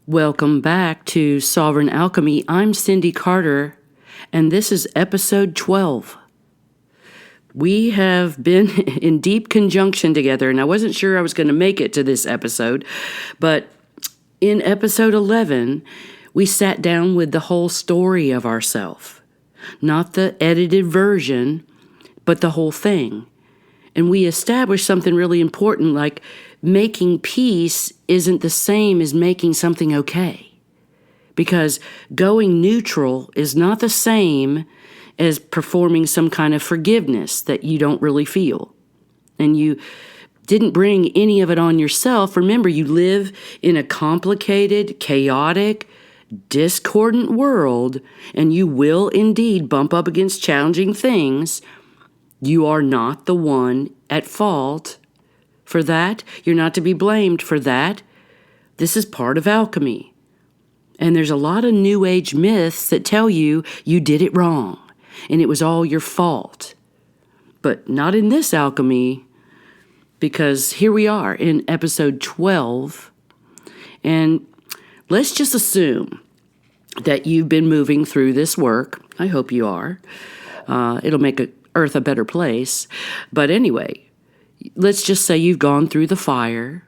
Welcome back to Sovereign Alchemy. I'm Cindy Carter, and this is episode 12. We have been in deep conjunction together, and I wasn't sure I was going to make it to this episode, but in episode 11, we sat down with the whole story of ourself. Not the edited version, but the whole thing. And we established something really important, like making peace isn't the same as making something okay. Because going neutral is not the same as performing some kind of forgiveness that you don't really feel. And you didn't bring any of it on yourself. Remember, you live in a complicated, chaotic, discordant world, and you will indeed bump up against challenging things. You are not the one at fault for that. You're not to be blamed for that. This is part of alchemy. And there's a lot of New Age myths that tell you you did it wrong and it was all your fault. But not in this alchemy, because here we are in episode 12. And let's just assume that you've been moving through this work. I hope you are. It'll make Earth a better place. But anyway, let's just say you've gone through the fire,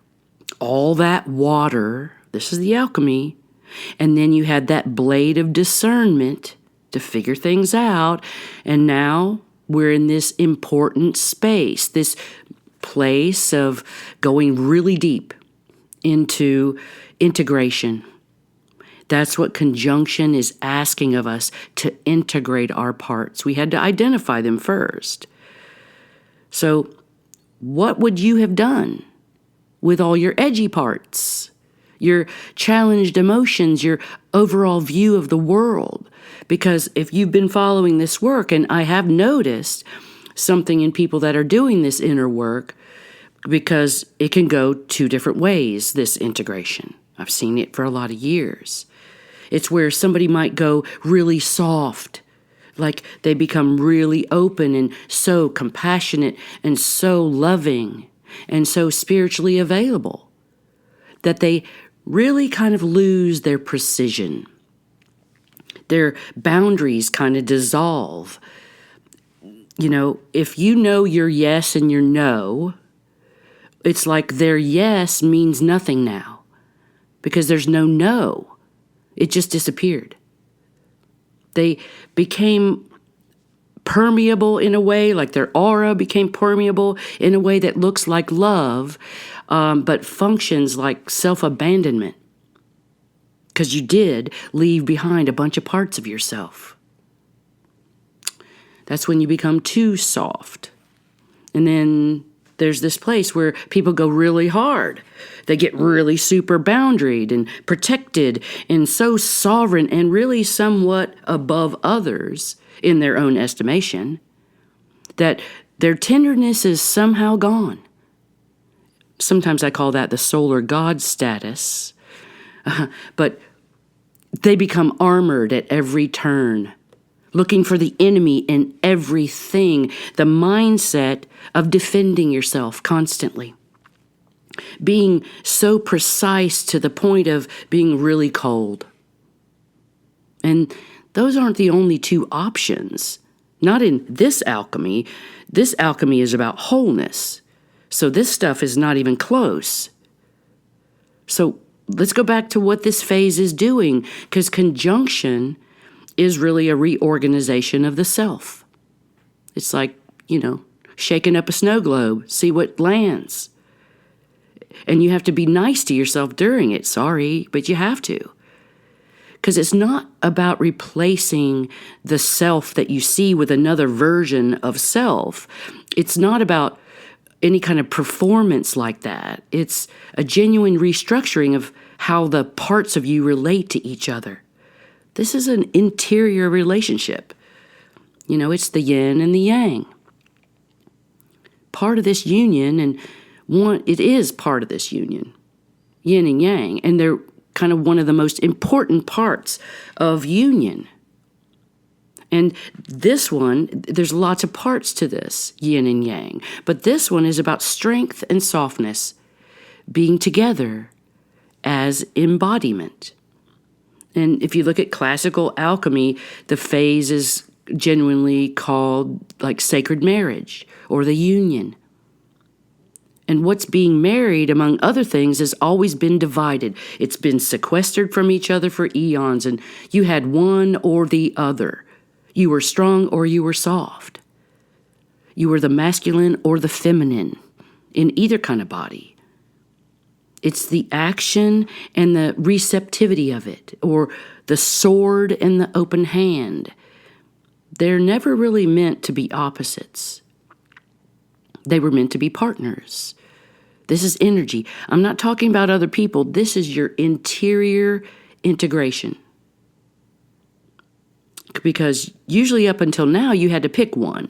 all that water, this is the alchemy, and then you had that blade of discernment to figure things out, and now we're in this important space, this place of going really deep into integration. That's what conjunction is asking of us, to integrate our parts. We had to identify them first. So what would you have done with all your edgy parts, your challenged emotions, your overall view of the world? Because if you've been following this work, and I have noticed something in people that are doing this inner work, because it can go two different ways, this integration. I've seen it for a lot of years. It's where somebody might go really soft, like they become really open and so compassionate and so loving and so spiritually available that they really kind of lose their precision. Their boundaries kind of dissolve. You know, if you know your yes and your no, it's like their yes means nothing now because there's no no. It just disappeared. They became permeable in a way, like their aura became permeable in a way that looks like love, but functions like self-abandonment. Because you did leave behind a bunch of parts of yourself. That's when you become too soft. And then there's this place where people go really hard. They get really super boundaried and protected and so sovereign and really somewhat above others in their own estimation that their tenderness is somehow gone. Sometimes I call that the solar god status. But they become armored at every turn, looking for the enemy in everything, the mindset of defending yourself constantly, being so precise to the point of being really cold. And those aren't the only two options. Not in this alchemy. This alchemy is about wholeness. So this stuff is not even close. So let's go back to what this phase is doing, because conjunction is really a reorganization of the self. It's like, shaking up a snow globe, see what lands. And you have to be nice to yourself during it. Sorry, but you have to. Because it's not about replacing the self that you see with another version of self. It's not about any kind of performance like that. It's a genuine restructuring of how the parts of you relate to each other. This is an interior relationship. It's the yin and the yang. Part of this union, and it is part of this union, yin and yang, and they're kind of one of the most important parts of union. And this one, there's lots of parts to this, yin and yang. But this one is about strength and softness, being together as embodiment. And if you look at classical alchemy, the phase is genuinely called like sacred marriage or the union. And what's being married, among other things, has always been divided. It's been sequestered from each other for eons, and you had one or the other. You were strong or you were soft. You were the masculine or the feminine in either kind of body. It's the action and the receptivity of it, or the sword and the open hand. They're never really meant to be opposites. They were meant to be partners. This is energy. I'm not talking about other people. This is your interior integration. Because usually up until now, you had to pick one.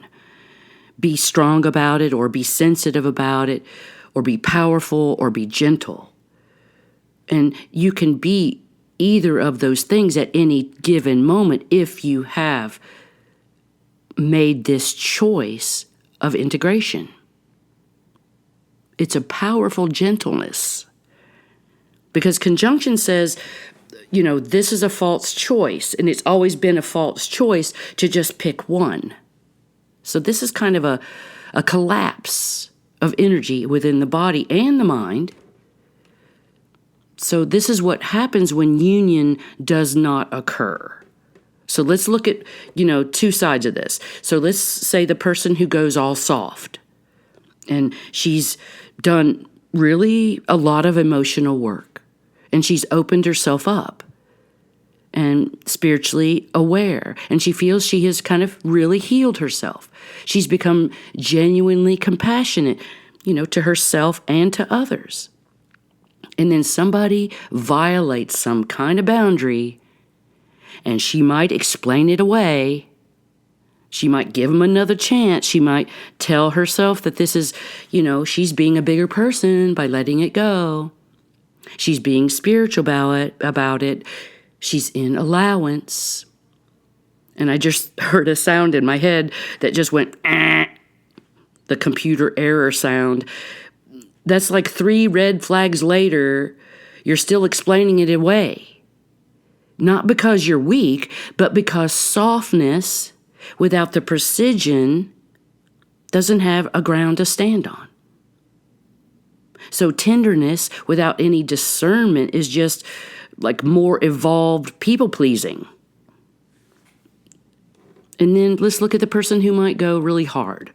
Be strong about it, or be sensitive about it, or be powerful, or be gentle. And you can be either of those things at any given moment if you have made this choice of integration. It's a powerful gentleness. Because conjunction says, this is a false choice, and it's always been a false choice to just pick one. So this is kind of a collapse of energy within the body and the mind. So this is what happens when union does not occur. So let's look at, two sides of this. So let's say the person who goes all soft, and she's done really a lot of emotional work, and she's opened herself up and spiritually aware, and she feels she has kind of really healed herself. She's become genuinely compassionate, to herself and to others. And then somebody violates some kind of boundary, and she might explain it away. She might give them another chance. She might tell herself that this is, she's being a bigger person by letting it go. She's being spiritual about it. She's in allowance. And I just heard a sound in my head that just went, the computer error sound. That's like 3 red flags later, you're still explaining it away. Not because you're weak, but because softness without the precision doesn't have a ground to stand on. So tenderness without any discernment is just like more evolved people-pleasing. And then let's look at the person who might go really hard.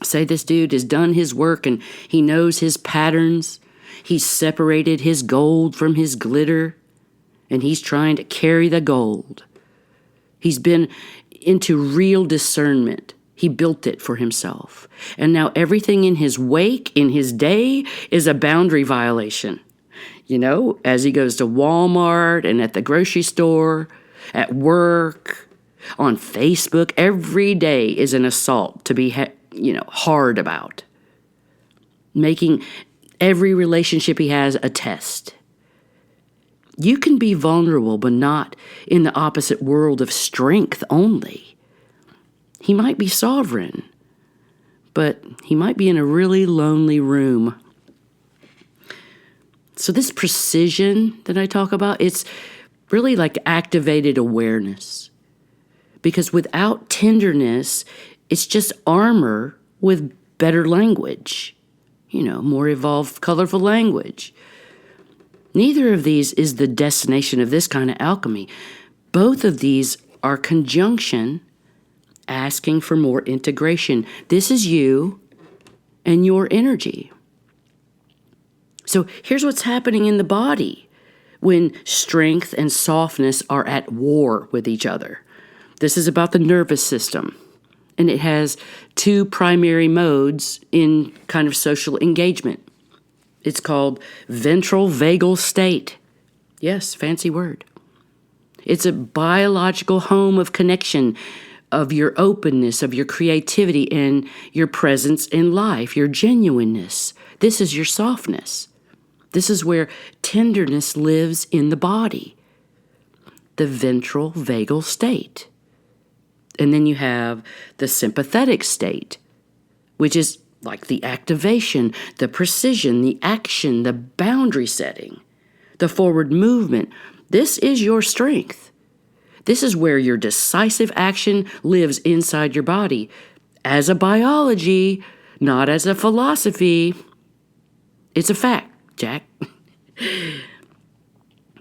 Say this dude has done his work and he knows his patterns. He's separated his gold from his glitter, and he's trying to carry the gold. He's been into real discernment. He built it for himself. And now everything in his wake, in his day, is a boundary violation. As he goes to Walmart and at the grocery store, at work, on Facebook, every day is an assault to be hard about. Making every relationship he has a test. You can be vulnerable, but not in the opposite world of strength only. He might be sovereign, but he might be in a really lonely room. So this precision that I talk about, it's really like activated awareness. Because without tenderness, it's just armor with better language, more evolved, colorful language. Neither of these is the destination of this kind of alchemy. Both of these are conjunction, asking for more integration. This is you and your energy. So here's what's happening in the body when strength and softness are at war with each other. This is about the nervous system. And it has 2 primary modes in kind of social engagement. It's called ventral vagal state. Yes, fancy word. It's a biological home of connection, of your openness, of your creativity, and your presence in life, your genuineness. This is your softness. This is where tenderness lives in the body. The ventral vagal state. And then you have the sympathetic state, which is like the activation, the precision, the action, the boundary setting. the forward movement. This is your strength. This is where your decisive action lives inside your body, as a biology, not as a philosophy. It's a fact, Jack.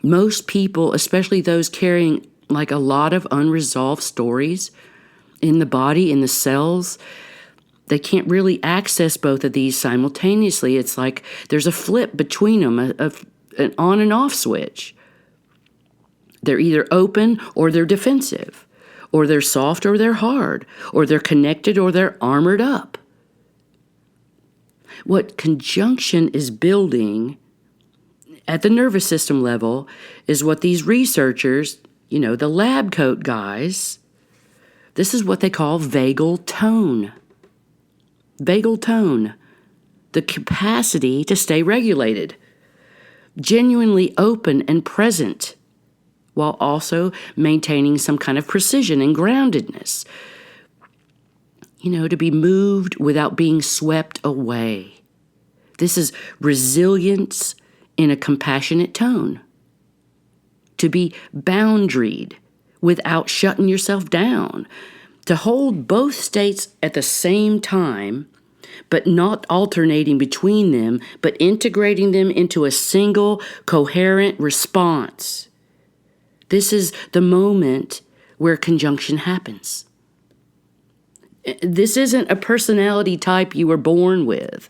Most people, especially those carrying like a lot of unresolved stories in the body, in the cells, they can't really access both of these simultaneously. It's like there's a flip between them, an on and off switch. They're either open or they're defensive, or they're soft or they're hard, or they're connected or they're armored up. What conjunction is building at the nervous system level is what these researchers, the lab coat guys, this is what they call vagal tone. Vagal tone, the capacity to stay regulated, genuinely open and present, while also maintaining some kind of precision and groundedness. To be moved without being swept away. This is resilience in a compassionate tone. To be boundaried without shutting yourself down. To hold both states at the same time, but not alternating between them, but integrating them into a single coherent response. This is the moment where conjunction happens. This isn't a personality type you were born with.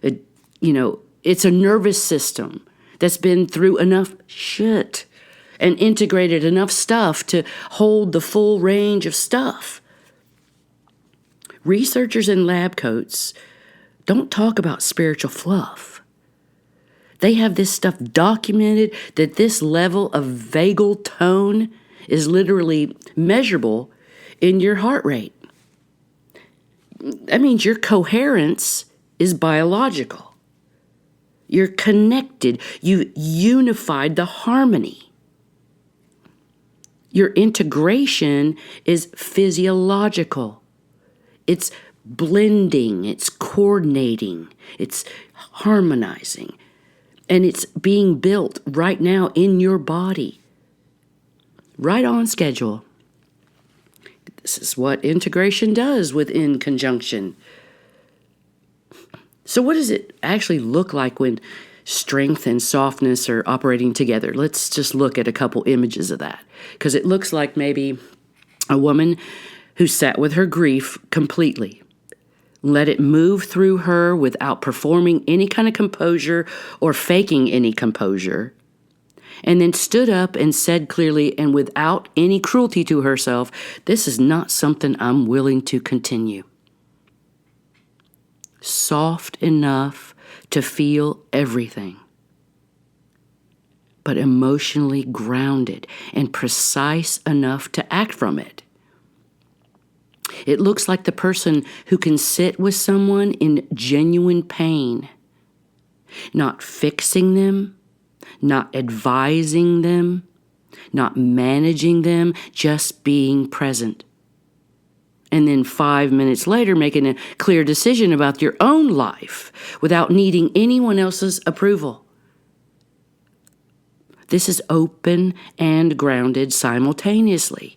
It's a nervous system that's been through enough shit and integrated enough stuff to hold the full range of stuff. Researchers in lab coats don't talk about spiritual fluff. They have this stuff documented that this level of vagal tone is literally measurable in your heart rate. That means your coherence is biological. You're connected. You unified the harmony. Your integration is physiological. It's blending, it's coordinating, it's harmonizing, and it's being built right now in your body, right on schedule. This is what integration does within conjunction. So what does it actually look like when strength and softness are operating together? Let's just look at a couple images of that, because it looks like maybe a woman who sat with her grief completely, let it move through her without performing any kind of composure or faking any composure, and then stood up and said clearly and without any cruelty to herself, "This is not something I'm willing to continue." Soft enough to feel everything, but emotionally grounded and precise enough to act from it. It looks like the person who can sit with someone in genuine pain, not fixing them, not advising them, not managing them, just being present. And then 5 minutes later, making a clear decision about your own life without needing anyone else's approval. This is open and grounded simultaneously.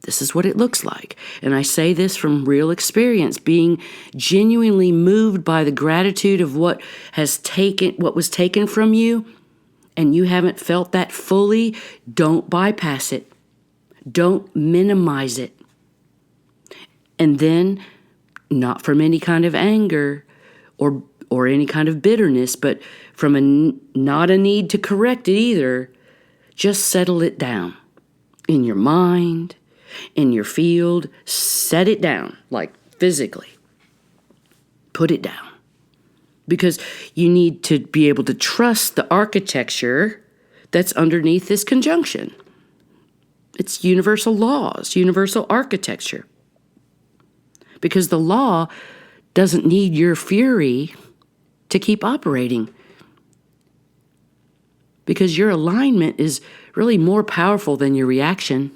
This is what it looks like. And I say this from real experience, being genuinely moved by the gratitude of what was taken from you, and you haven't felt that fully. Don't bypass it. Don't minimize it. And then, not from any kind of anger or any kind of bitterness, but from not a need to correct it either, just settle it down in your mind, in your field. Set it down, like physically. Put it down. Because you need to be able to trust the architecture that's underneath this conjunction. It's universal laws, universal architecture. Because the law doesn't need your fury to keep operating. Because your alignment is really more powerful than your reaction.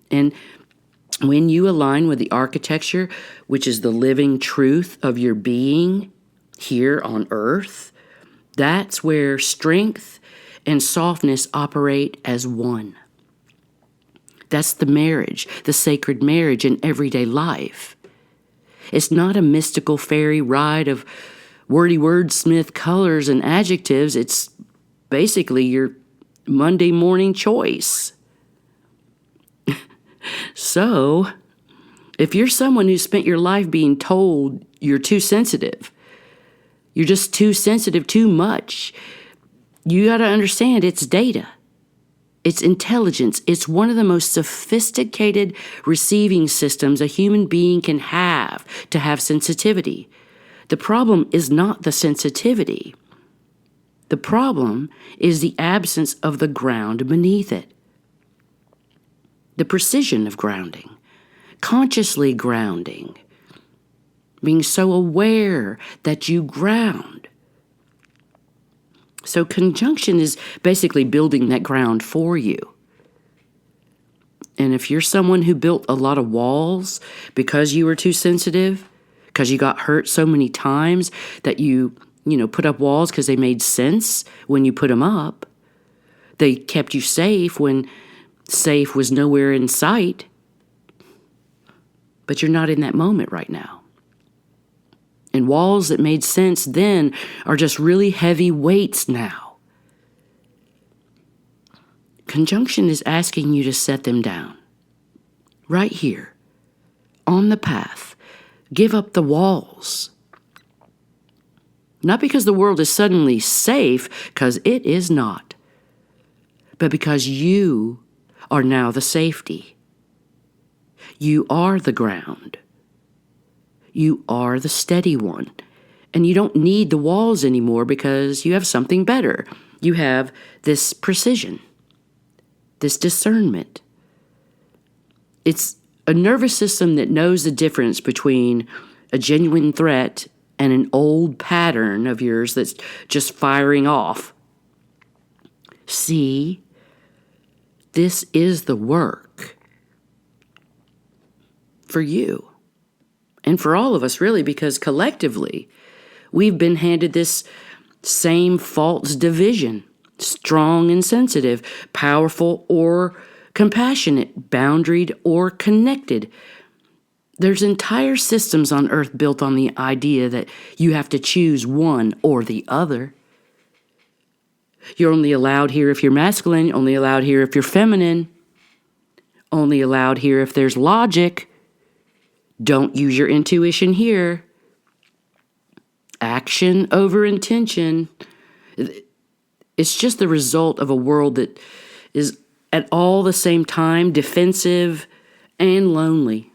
And when you align with the architecture, which is the living truth of your being here on earth, That's where strength and softness operate as one. That's the marriage, the sacred marriage in everyday life. It's not a mystical fairy ride of wordy wordsmith colors and adjectives. It's basically your Monday morning choice. So, if you're someone who spent your life being told you're too sensitive, you're just too sensitive, too much, you got to understand it's data. It's intelligence. It's one of the most sophisticated receiving systems a human being can have to have sensitivity. The problem is not the sensitivity. The problem is the absence of the ground beneath it. The precision of grounding, consciously grounding, being so aware that you ground. So conjunction is basically building that ground for you. And if you're someone who built a lot of walls because you were too sensitive, because you got hurt so many times that you put up walls because they made sense when you put them up, they kept you safe when safe was nowhere in sight, but you're not in that moment right now. And walls that made sense then are just really heavy weights now. Conjunction is asking you to set them down. Right here, on the path. Give up the walls. Not because the world is suddenly safe, because it is not, but because you are now the safety. You are the ground. You are the steady one. And you don't need the walls anymore because you have something better. You have this precision, this discernment. It's a nervous system that knows the difference between a genuine threat and an old pattern of yours that's just firing off. See, this is the work for you. And for all of us, really, because collectively, we've been handed this same false division, strong and sensitive, powerful or compassionate, boundaried or connected. There's entire systems on earth built on the idea that you have to choose one or the other. You're only allowed here if you're masculine, only allowed here if you're feminine, only allowed here if there's logic. Don't use your intuition here. Action over intention. It's just the result of a world that is at all the same time defensive and lonely.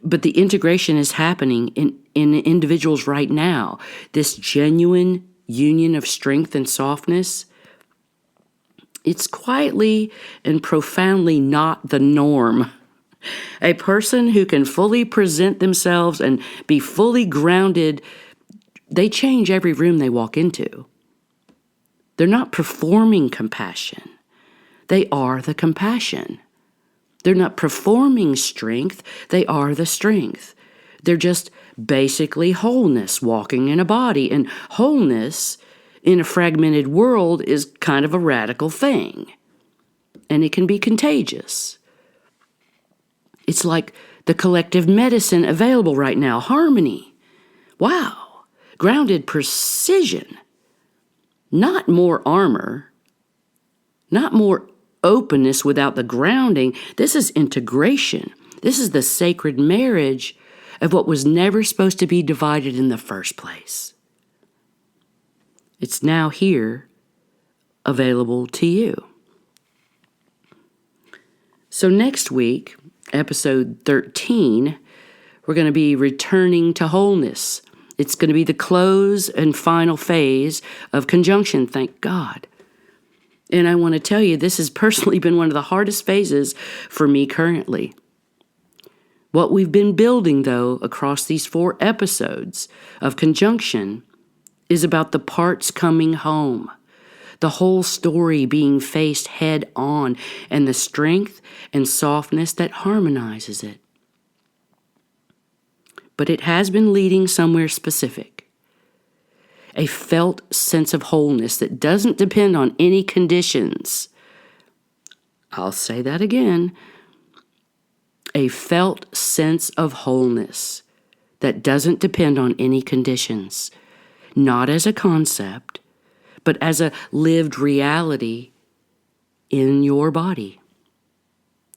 But the integration is happening in individuals right now. This genuine union of strength and softness, it's quietly and profoundly not the norm. A person who can fully present themselves and be fully grounded, they change every room they walk into. They're not performing compassion. They are the compassion. They're not performing strength. They are the strength. They're just basically wholeness walking in a body. And wholeness in a fragmented world is kind of a radical thing. And it can be contagious. It's like the collective medicine available right now, harmony. Wow, grounded precision. Not more armor, not more openness without the grounding. This is integration. This is the sacred marriage of what was never supposed to be divided in the first place. It's now here, available to you. So next week, episode 13, we're going to be returning to wholeness. It's going to be the close and final phase of conjunction, thank God. And I want to tell you, this has personally been one of the hardest phases for me currently. What we've been building, though, across these 4 episodes of conjunction is about the parts coming home, the whole story being faced head on, and the strength and softness that harmonizes it. But it has been leading somewhere specific. a felt sense of wholeness that doesn't depend on any conditions. I'll say that again. A felt sense of wholeness that doesn't depend on any conditions, not as a concept, but as a lived reality in your body.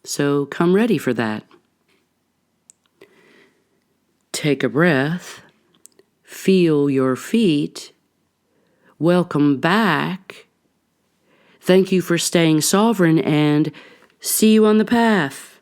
So come ready for that. Take a breath, feel your feet, welcome back. Thank you for staying sovereign, and see you on the path.